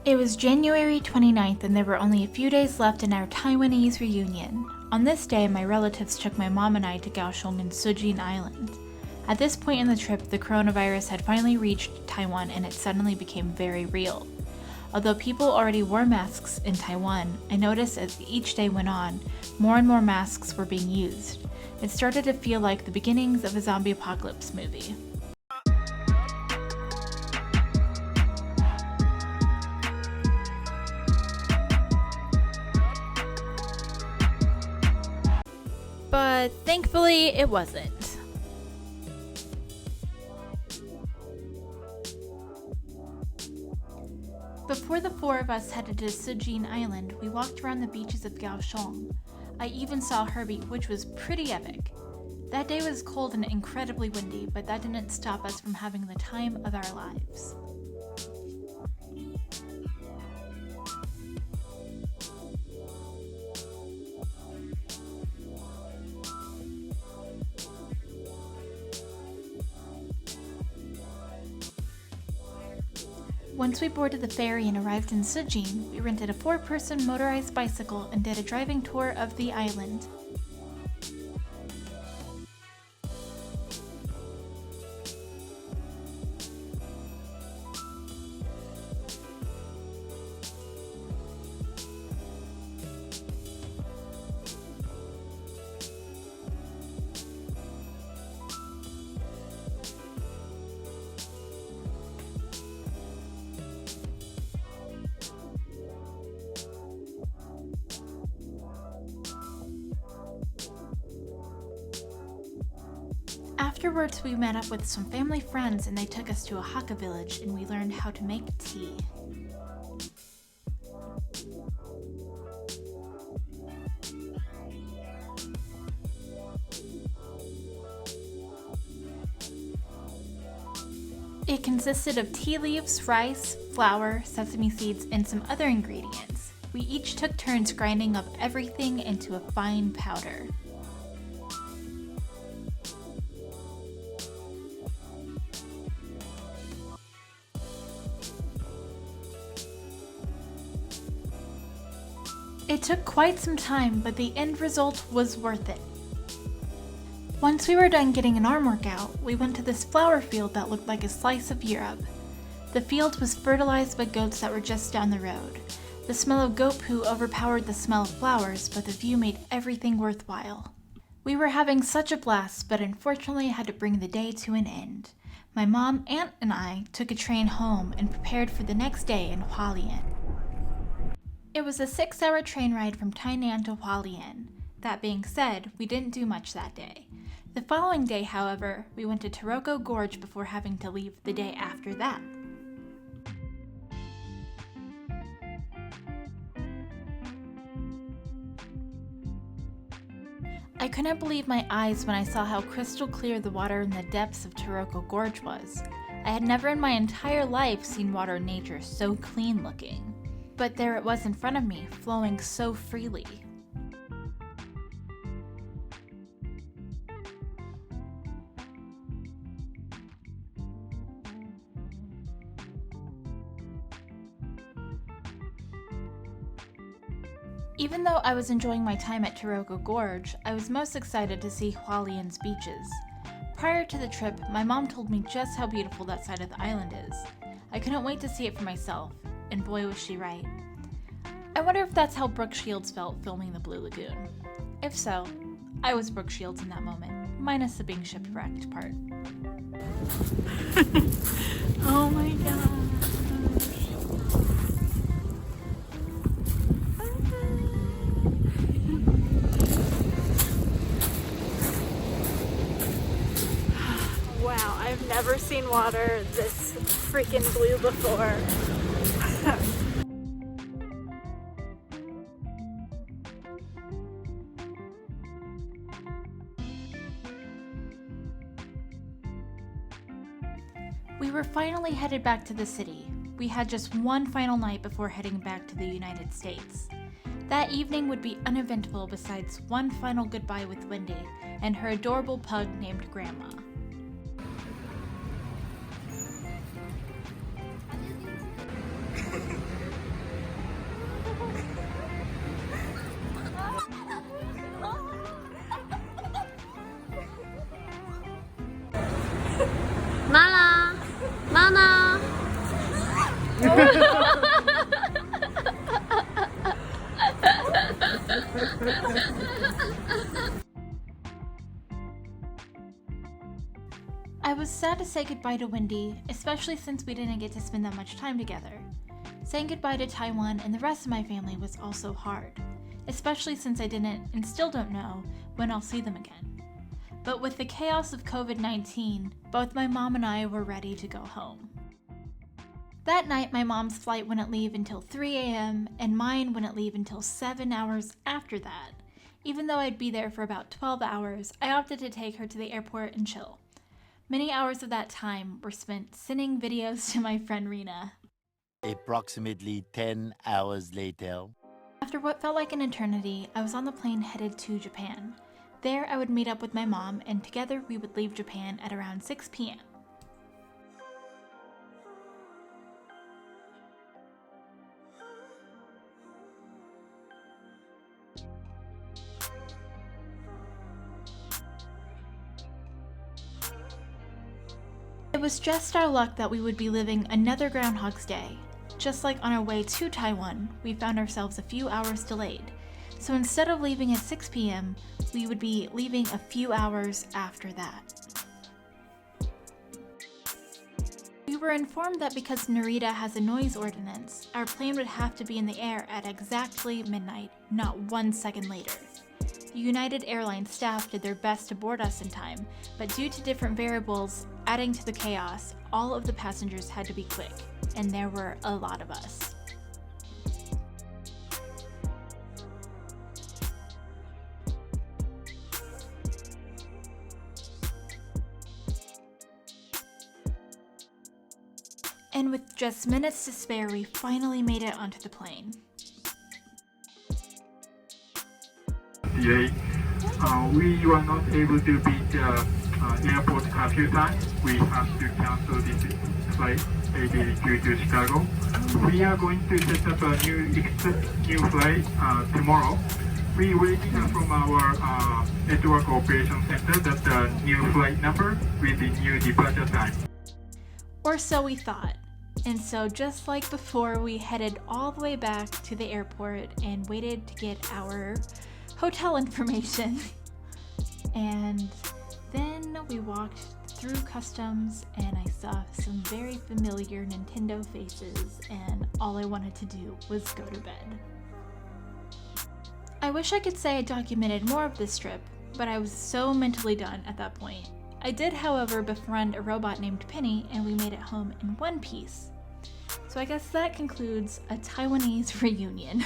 It was January 29th and there were only a few days left in our Taiwanese reunion. On this day, my relatives took my mom and I to Gao Xiang and Sujin Island. At this point in the trip, the coronavirus had finally reached Taiwan and it suddenly became very real. Although people already wore masks in Taiwan, I noticed as each day went on, more and more masks were being used. It started to feel like the beginnings of a zombie apocalypse movie. But thankfully, it wasn't. Before the four of us headed to Sujin Island, we walked around the beaches of Gao Xiang. I even saw Herbie, which was pretty epic. That day was cold and incredibly windy, but that didn't stop us from having the time of our lives. Once we boarded the ferry and arrived in Sujin, we rented a 4-person motorized bicycle and did a driving tour of the island. Afterwards, we met up with some family friends and they took us to a Hakka village and we learned how to make tea. It consisted of tea leaves, rice, flour, sesame seeds, and some other ingredients. We each took turns grinding up everything into a fine powder. It took quite some time, but the end result was worth it. Once we were done getting an arm workout, we went to this flower field that looked like a slice of Europe. The field was fertilized by goats that were just down the road. The smell of goat poo overpowered the smell of flowers, but the view made everything worthwhile. We were having such a blast, but unfortunately had to bring the day to an end. My mom, aunt, and I took a train home and prepared for the next day in Hualien. It was a 6-hour train ride from Tainan to Hualien. That being said, we didn't do much that day. The following day, however, we went to Taroko Gorge before having to leave the day after that. I couldn't believe my eyes when I saw how crystal clear the water in the depths of Taroko Gorge was. I had never in my entire life seen water in nature so clean looking. But there it was in front of me, flowing so freely. Even though I was enjoying my time at Taroko Gorge, I was most excited to see Hualien's beaches. Prior to the trip, my mom told me just how beautiful that side of the island is. I couldn't wait to see it for myself. And boy was she right. I wonder if that's how Brooke Shields felt filming the Blue Lagoon. If so, I was Brooke Shields in that moment, minus the being shipwrecked part. Oh my gosh. Wow, I've never seen water this freaking blue before. We were finally headed back to the city. We had just one final night before heading back to the United States. That evening would be uneventful besides one final goodbye with Wendy and her adorable pug named Grandma. say goodbye to Wendy, especially since we didn't get to spend that much time together. Saying goodbye to Taiwan and the rest of my family was also hard, especially since I didn't and still don't know when I'll see them again. But with the chaos of COVID-19, both my mom and I were ready to go home. That night, my mom's flight wouldn't leave until 3 a.m. and mine wouldn't leave until 7 hours after that. Even though I'd be there for about 12 hours, I opted to take her to the airport and chill. Many hours of that time were spent sending videos to my friend Rena. Approximately 10 hours later. After what felt like an eternity, I was on the plane headed to Japan. There, I would meet up with my mom, and together we would leave Japan at around 6 p.m. It was just our luck that we would be living another Groundhog's Day. Just like on our way to Taiwan, we found ourselves a few hours delayed. So instead of leaving at 6 p.m., we would be leaving a few hours after that. We were informed that because Narita has a noise ordinance, our plane would have to be in the air at exactly midnight, not 1 second later. The United Airlines staff did their best to board us in time, but due to different variables adding to the chaos, all of the passengers had to be quick, and there were a lot of us. And with just minutes to spare, we finally made it onto the plane. Today, we were not able to beat the airport curfew time. We have to cancel this flight due to Chicago. We are going to set up a new flight tomorrow. We waiting from our network operation center that the new flight number with the new departure time. Or so we thought. And so just like before, we headed all the way back to the airport and waited to get our hotel information. And then we walked through customs and I saw some very familiar Nintendo faces, and all I wanted to do was go to bed. I wish I could say I documented more of this trip, but I was so mentally done at that point. I did, however, befriend a robot named Penny, and we made it home in one piece. So I guess that concludes a Taiwanese reunion.